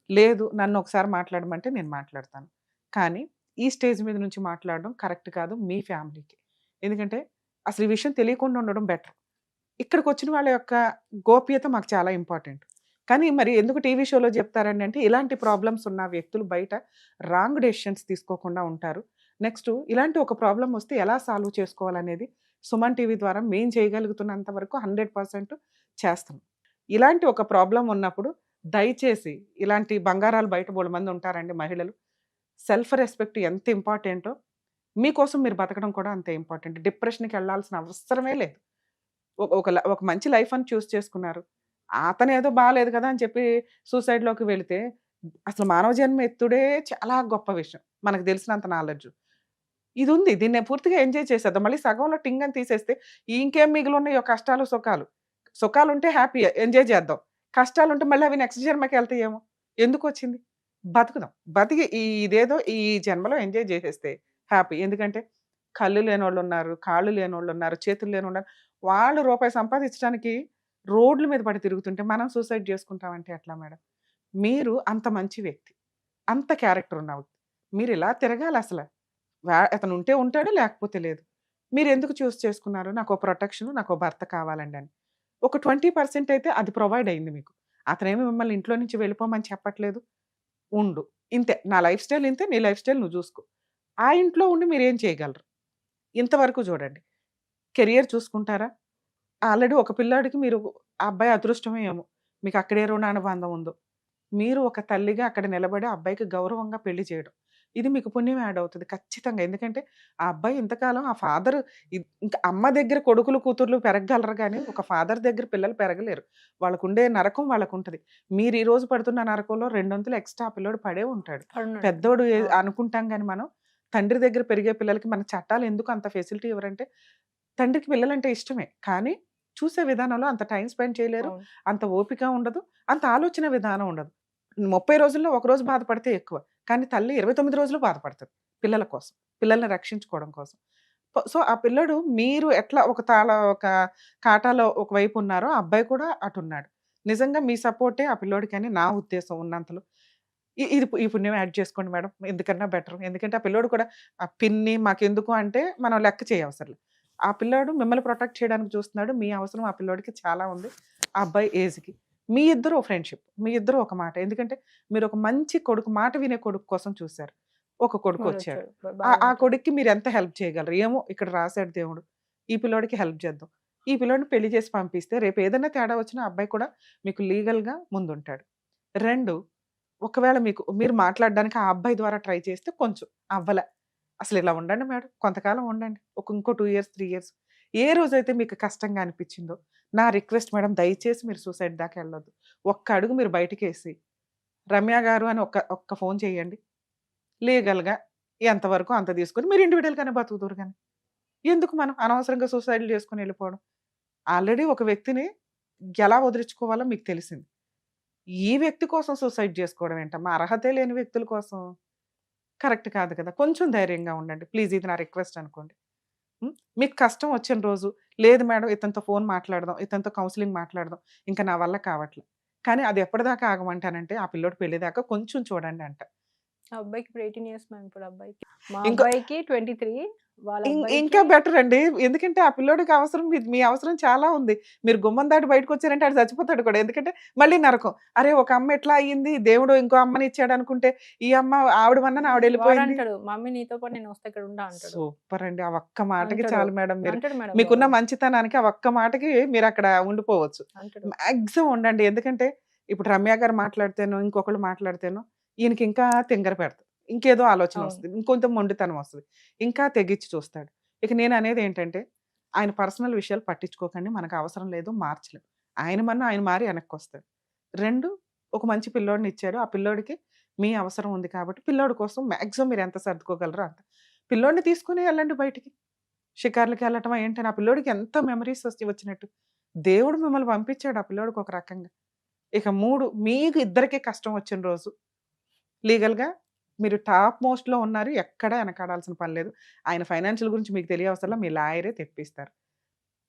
లేదు నన్ను ఒకసారి మాట్లాడమంటే నేను మాట్లాడతాను. కానీ ఈ స్టేజ్ మీద నుంచి మాట్లాడడం కరెక్ట్ కాదు మీ ఫ్యామిలీకి. ఎందుకంటే అసలు ఈ విషయం తెలియకుండా ఉండడం బెటర్. ఇక్కడికొచ్చిన వాళ్ళ యొక్క గోప్యత మాకు చాలా ఇంపార్టెంట్. కానీ మరి ఎందుకు టీవీ షోలో చెప్తారండి అంటే ఇలాంటి ప్రాబ్లమ్స్ ఉన్న వ్యక్తులు బయట రాంగ్ డెసిషన్స్ తీసుకోకుండా ఉంటారు. నెక్స్ట్ ఇలాంటి ఒక ప్రాబ్లమ్ వస్తే ఎలా సాల్వ్ చేసుకోవాలనేది సుమన్ టీవీ ద్వారా మేము చేయగలుగుతున్నంత వరకు 100% చేస్తాం. ఇలాంటి ఒక ప్రాబ్లమ్ ఉన్నప్పుడు దయచేసి ఇలాంటి బంగారాలు బయట బోలెడుమంది ఉంటారండి మహిళలు. సెల్ఫ్ రెస్పెక్ట్ ఎంత ఇంపార్టెంటో మీకోసం మీరు బతకడం కూడా అంతే ఇంపార్టెంట్. డిప్రెషన్‌కెళ్ళాల్సిన అవసరమే లేదు. ఒక మంచి లైఫ్ అని చూజ్ చేసుకున్నారు. అతనేదో బాలేదు కదా! అని చెప్పి సూసైడ్‌లోకి వెళితే అసలు మానవ జన్మ ఎత్తుడే చాలా గొప్ప విషయం. మనకు తెలిసినంత నాలెడ్జు. ఇదుంది. దీన్ని పూర్తిగా ఎంజాయ్ చేసేద్దాం. మళ్ళీ సగంలో టింగ్ అని తీసేస్తే ఇంకేం మిగిలున్నాయో కష్టాలు, సుఖాలు. సుఖాలుంటే హ్యాపీ ఎంజాయ్ చేద్దాం. కష్టాలుంటే మళ్ళీ అవి నెక్స్ట్ జన్మకెళ్తాయేమో. ఎందుకొచ్చింది? బతుకుదాం. బతికి ఇదేదో ఈ జన్మలో ఎంజాయ్ చేసేస్తే హ్యాపీ. ఎందుకంటే కళ్ళు లేనోళ్ళున్నారు, కాళ్ళు లేనోళ్ళున్నారు, చేతులు లేనోళ్ళున్నారు. వాళ్ళు రూపాయి సంపాదించడానికి రోడ్ల మీద పడి తిరుగుతుంటే మనం సూసైడ్ చేసుకుంటామంటే ఎట్లా మేడం? మీరు అంత మంచి వ్యక్తి. అంత క్యారెక్టర్ ఉన్న వ్యక్తి. మీరిలా తిరగాలసల. అతను ఉంటే ఉంటాడు, లేకపోతే లేదు. మీరెందుకు చూజ్ చేసుకున్నారు? నాకో ప్రొటెక్షను, నాకో భర్త కావాలండి అని. ఒక 20% అయితే అది ప్రొవైడ్ అయింది మీకు. అతనేమి మిమ్మల్ని ఇంట్లో నుంచి వెళ్ళిపోమని చెప్పట్లేదు. ఉండు. ఇంతే. నా లైఫ్ స్టైల్ ఇంతే. నీ లైఫ్ స్టైల్ నువ్వు జూసుకో. ఆ ఇంట్లో ఉండి మీరేం చేయగలరు? ఇంతవరకు చూడండి. కెరియర్ చూసుకుంటారా? ఆల్రెడీ ఒక పిల్లాడికి మీరు ఆ అబ్బాయి అదృష్టమో ఏమో! మీకు అక్కడే రుణానుబంధం ఉందో. మీరు ఒక తల్లిగా అక్కడ నిలబడి ఆ అబ్బాయికి గౌరవంగా పెళ్లి చేయడం. ఇది మీకు పుణ్యం యాడ్ అవుతది ఖచ్చితంగా. ఎందుకంటే ఆ అబ్బాయి ఇంతకాలం ఆ ఫాదర్ ఇంకా అమ్మ దగ్గర కొడుకులు, కూతుర్లు పెరగగలరు గానీ, ఒక ఫాదర్ దగ్గర పిల్లలు పెరగలేరు. వాళ్ళకుండే నరకం వాళ్ళకుంటది. మీరు ఈ రోజు పడుతున్న నరకంలో రెండొంతులు ఎక్స్‌ట్రా ఆ పిల్లోడు పడే ఉంటాడు. పడున్నాడు. పెద్దోడు అవును. అనుకుంటాం గానీ మనం, తండ్రి దగ్గర పెరిగే పిల్లలకి మన చట్టాలు ఎందుకు అంత ఫెసిలిటీ ఇవ్వరంటే, తండ్రికి పిల్లలంటే ఇష్టమే. కానీ చూసే విధానంలో అంత టైమ్ స్పెండ్ చేయలేరు. అవును. అంత ఓపిక ఉండదు. అంత ఆలోచన విధానం ఉండదు. 30 రోజుల్లో ఒక రోజు బాధపడితే ఎక్కువ. కానీ తల్లి 29 రోజులు బాధపడతది పిల్లల కోసం. పిల్లల్ని రక్షించుకోవడం కోసం. సో, ఆ పిల్లోడు మీరు ఎట్లా ఒక కాటాలో ఒకవైపు ఉన్నారో, ఆ అబ్బాయి కూడా అటున్నాడు. నిజంగా మీ సపోర్టే ఆ పిల్లోడికని నా ఉద్దేశం ఉన్నంతలో. ఈ పుణ్యం యాడ్ చేసుకోండి మేడం. ఎందుకన్నా బెటర్. ఎందుకంటే ఆ పిల్లోడు కూడా పిన్ని మాకెందుకు అంటే మనం లెక్క చేయవసరం. ఆ పిల్లోడు మిమ్మల్ని ప్రొటెక్ట్ చేయడానికి చూస్తున్నాడు. మీ అవసరం ఆ పిల్లోడికి చాలా ఉంది. ఆ అబ్బాయి ఏజ్‌కి. మీ ఇద్దరు ఫ్రెండ్‌షిప్. మీ ఇద్దరు ఒక మాట. ఎందుకంటే మీరు ఒక మంచి కొడుకు, మాట వినే కొడుకు కోసం చూసారు. ఒక కొడుకొచ్చాడు. వాడొచ్చాడు. ఆ బాగానే కొడుక్కి మీరు ఎంత హెల్ప్ చేయగలరు? ఏమో ఇక్కడ రాసాడు దేవుడు. ఈ పిల్లోడికి హెల్ప్ చేద్దాం. ఈ పిల్లోడిని పెళ్లి చేసి పంపిస్తే రేపు ఏదైనా తేడా వచ్చినా ఆ అబ్బాయి కూడా మీకు లీగల్‌గా ముందుంటాడు. 2 ఒకవేళ మీరు మాట్లాడడానికి ఆ అబ్బాయి ద్వారా ట్రై చేస్తే కొంచెం అవ్వలే. అసలిలా ఉండండి మేడం. కొంతకాలం ఉండండి. ఇంకో 2 ఇయర్స్, 3 ఇయర్స్. ఏ రోజైతే మీకు కష్టంగా అనిపిచ్చిందో, నా రిక్వెస్ట్ మేడం దయచేసి మీరు సూసైడ్ దాకా ఎళ్ళొద్దు. ఒక్క అడుగు మీరు బయటికేసి, రమ్య గారు అని ఒక్క ఫోను చేయండి. లీగల్‌గా ఎంతవరకో అంత తీసుకొని మీరు ఇండివిడ్యుయల్‌గానే బతుకుదురు గాని. ఎందుకు మనం అనవసరంగా సూసైడ్‌లు చేసుకొని ఎళ్ళిపోవడం. ఆల్రెడీ ఒక వ్యక్తిని ఎలా వదిలించుకోవాలో మీకు తెలిసింది. ఈ వ్యక్తి కోసం సూసైడ్ చేసుకోవడం ఏంటమ్మా? అర్హతే లేని వ్యక్తుల కోసం. కరెక్ట్ కాదు కదా! కొంచెం ధైర్యంగా ఉండండి. ప్లీజ్ ఇది నా రిక్వెస్ట్ అనుకోండి. హ్మ్. మీకు కష్టం వచ్చిన రోజు, లేదు మేడం ఇతనితో ఫోన్ మాట్లాడదాం, ఇతనితో కౌన్సెలింగ్ మాట్లాడదాం. ఇంక నా వల్ల కావట్లే. కానీ అది ఎప్పటిదాకా ఆగమంటానంటే, ఆ పిల్లోడి పెళ్లి దాకా కొంచెం చూడండి అంట. ఆ అబ్బాయికి ఇప్పుడు 18 ఇయర్స్ మ్యామ్ ఇప్పుడు అబ్బాయికి. మా ఇంకో అబ్బాయికి 23 వాళ్ళ ఇంకా అబ్బాయికి బెటర్ అండి. ఎందుకంటే ఆ పిల్లోడికి అవసరం మీ అవసరం చాలా ఉంది. మీరు గుమ్మం దాటి బయటకొచ్చారంటే ఆడు చచ్చిపోతాడు కూడా. ఎందుకంటే మళ్ళీ నరకం. అరే! ఒక అమ్మ ఎట్లా అయ్యింది, దేవుడు ఇంకో అమ్మనిచ్చాడనుకుంటే, ఈ అమ్మ ఆవిడ వలన ఆవిడెళ్ళిపోయింది. వాడంటాడు, "మమ్మీ నీతో పాటు నేను వస్తా ఇక్కడ ఉండా" అంటాడు. సూపర్ అండి. ఆ ఒక్క మాటకి అంటాడు. చాలు మేడం మీరు. అంటాడు మేడం మీకున్న బాబు. మంచితనానికి ఆ ఒక్క మాటకి మీరక్కడ ఉండిపోవచ్చు. అంటాడు. మాక్సిమం ఉండండి. ఎందుకంటే ఇప్పుడు రమ్య గారు మాట్లాడితేనో, ఇంకొకళ్ళు మాట్లాడితేనో ఈయనకి ఇంకా తింగర పెడతది. ఇంకేదో ఆలోచన అవును. వస్తది. ఇంకొంచెం మొండితనం వస్తది. ఇంకా తెగించి చూస్తాడు. ఇక నేననేదేంటంటే ఆయన పర్సనల్ విషయాలు పట్టించుకోకండి. మనకు అవసరం లేదు. మార్చలేం. ఆయన మారి వెనక్కొస్తాడు. 2 ఒక మంచి పిల్లోడినిచ్చారు. ఆ పిల్లోడికి మీ అవసరం ఉంది కాబట్టి పిల్లోడి కోసం మాక్సిమం మీరెంత సర్దుకోగలరో అంత. పిల్లోడిని తీసుకొని ఎళ్ళండి బయటికి. షికార్లకెళ్ళటమా ఏంటని ఆ పిల్లోడికి ఎంత మెమోరీస్ వచ్చినట్టు. దేవుడు మిమ్మల్ని పంపించాడు ఆ పిల్లోడికి ఒక రకంగా. ఇక 3 మీకు ఇద్దరికీ కష్టం వచ్చిన రోజు లీగల్‌గా మీరు టాప్ మోస్ట్‌లో ఉన్నారు. ఎక్కడ ఎనకాడాల్సిన పని లేదు. ఆయన ఫైనాన్షియల్ గురించి మీకు తెలియవసరలా మీ లాయరే తెప్పిస్తారు.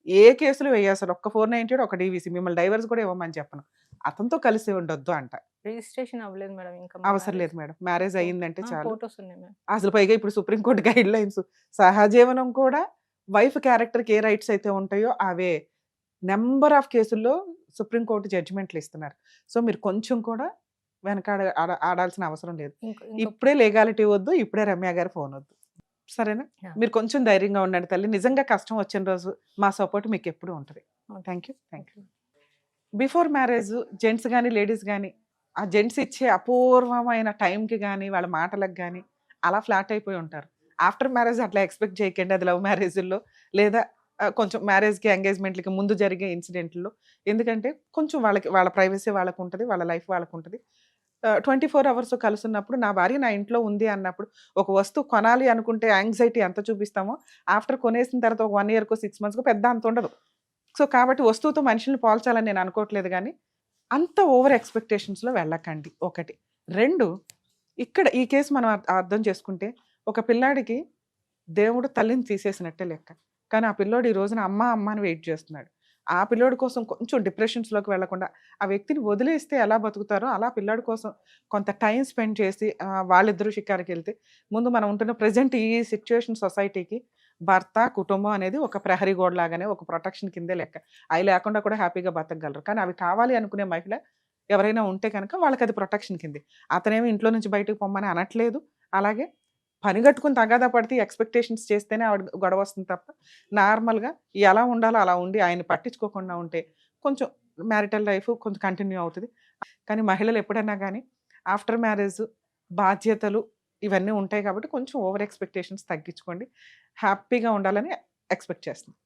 ఏ కేసులు వేయసలు ఒక్క 498 ఒక డీవీసీ మిమ్మల్ని డైవోర్స్ కూడా ఇవ్వమని చెప్పను. అతనితో కలిసి ఉండొద్దు అంట. రిజిస్ట్రేషన్ అవ్వలేదు మేడం ఇంకా మా అవసరం మ్యారేజ్. లేదు మేడం. మ్యారేజ్ అయిందంటే చాలు. ఫోటోస్ ఉన్నాయి మ్యామ్. అసలు పైగా ఇప్పుడు సుప్రీం కోర్ట్ గైడ్‌లైన్స్ సహజీవనం కూడా వైఫ్ క్యారెక్టర్‌కి ఏ రైట్స్ అయితే ఉంటాయో అవే. నంబర్ ఆఫ్ కేసుల్లో సుప్రీం కోర్ట్ జడ్జిమెంట్లు ఇస్తున్నారు. సో, మీరు కొంచెం కూడా వెనకాడ ఆడాల్సిన అవసరం లేదు. ఇంకో ఇప్పుడే లీగాలిటీ వద్దు. ఇప్పుడే రమ్య గారి ఫోన్ వద్దు. సరేనా? యాహ్! మీరు కొంచెం ధైర్యంగా ఉండండి తల్లి. నిజంగా కష్టం వచ్చిన రోజు మా సపోర్ట్ మీకెప్పుడూ ఉంటది. Okay. Thank you. Thank you. Okay. Before marriage gents గాని, లేడీస్ గాని ఆ జెంట్స్ ఇచ్చే అపూర్వమైన టైంకి గాని, వాళ్ళ మాటలకు గాని అలా ఫ్లాట్ అయిపోయి ఉంటారు. ఆఫ్టర్ మ్యారేజ్ అట్లా ఎక్స్‌పెక్ట్ చేయకండి. అది లవ్ మ్యారేజుల్లో లేదా కొంచెం మ్యారేజ్‌కి, ఎంగేజ్‌మెంట్‌లకి ముందు జరిగే ఇన్సిడెంట్‌ల్లో. ఎందుకంటే కొంచెం వాళ్ళ ప్రైవసీ వాళ్ళకుంటది. వాళ్ళ లైఫ్ వాళ్ళకుంటది. 24 అవర్స్ కలిసున్నప్పుడు నా భార్య నా ఇంట్లో ఉంది అన్నప్పుడు ఒక వస్తువు కొనాలి అనుకుంటే యాంగ్జైటీ ఎంత చూపిస్తామో ఆఫ్టర్ కొనేసిన తర్వాత ఒక 1 ఇయర్‌కో, 6 మంత్స్‌కో పెద్ద అంత ఉండదు. సో, కాబట్టి వస్తువుతో మనుషుల్ని పోల్చాలని నేను అనుకోవట్లేదు గానీ, అంత ఓవర్ ఎక్స్‌పెక్టేషన్స్‌లో వెళ్ళకండి ఒకటి. 2 ఇక్కడ ఈ కేసు మనం అర్థం చేసుకుంటే, ఒక పిల్లాడికి దేవుడు తల్లిని తీసేసినట్టే లెక్క. కానీ ఆ పిల్లోడు ఈ రోజున అమ్మ, అమ్మ అని వెయిట్ చేస్తున్నాడు. ఆ పిల్లోడి కోసం కొంచెం డిప్రెషన్స్‌లోకి వెళ్ళకుండా, ఆ వ్యక్తిని వదిలేస్తే ఎలా బతుకుతారో, అలా పిల్లాడి కోసం కొంత టైమ్ స్పెండ్ చేసి వాళ్ళిద్దరూ షికారుకెళ్తే, ముందు మనం ఉంటున్న ప్రెజెంట్ ఈ సిట్యుయేషన్ సొసైటీకి భర్త, కుటుంబం అనేది ఒక ప్రహరీ గోడలాగానే ఒక ప్రొటెక్షన్ కిందే లెక్క. అయి లేకుండా కూడా హ్యాపీగా బతకగలరు. కానీ అవి కావాలి అనుకునే మహిళ ఎవరైనా ఉంటే కనుక వాళ్ళకది ప్రొటెక్షన్ కిందే. అతనేమి ఇంట్లో నుంచి బయటకు పొమ్మని అనట్లేదు. అలాగే పని కట్టుకుని తగాదా పడితే ఎక్స్పెక్టేషన్స్ చేస్తేనే ఆవిడ గొడవ వస్తుంది తప్ప నార్మల్గా ఎలా ఉండాలో అలా ఉండి ఆయన పట్టించుకోకుండా ఉంటే కొంచెం మ్యారిటల్ లైఫ్ కొంచెం కంటిన్యూ అవుతుంది. కానీ మహిళలు ఎప్పుడైనా కానీ ఆఫ్టర్ మ్యారేజ్ బాధ్యతలు ఇవన్నీ ఉంటాయి కాబట్టి కొంచెం ఓవర్ ఎక్స్పెక్టేషన్స్ తగ్గించుకోండి. హ్యాపీగా ఉండాలని ఎక్స్పెక్ట్ చేస్తున్నాను.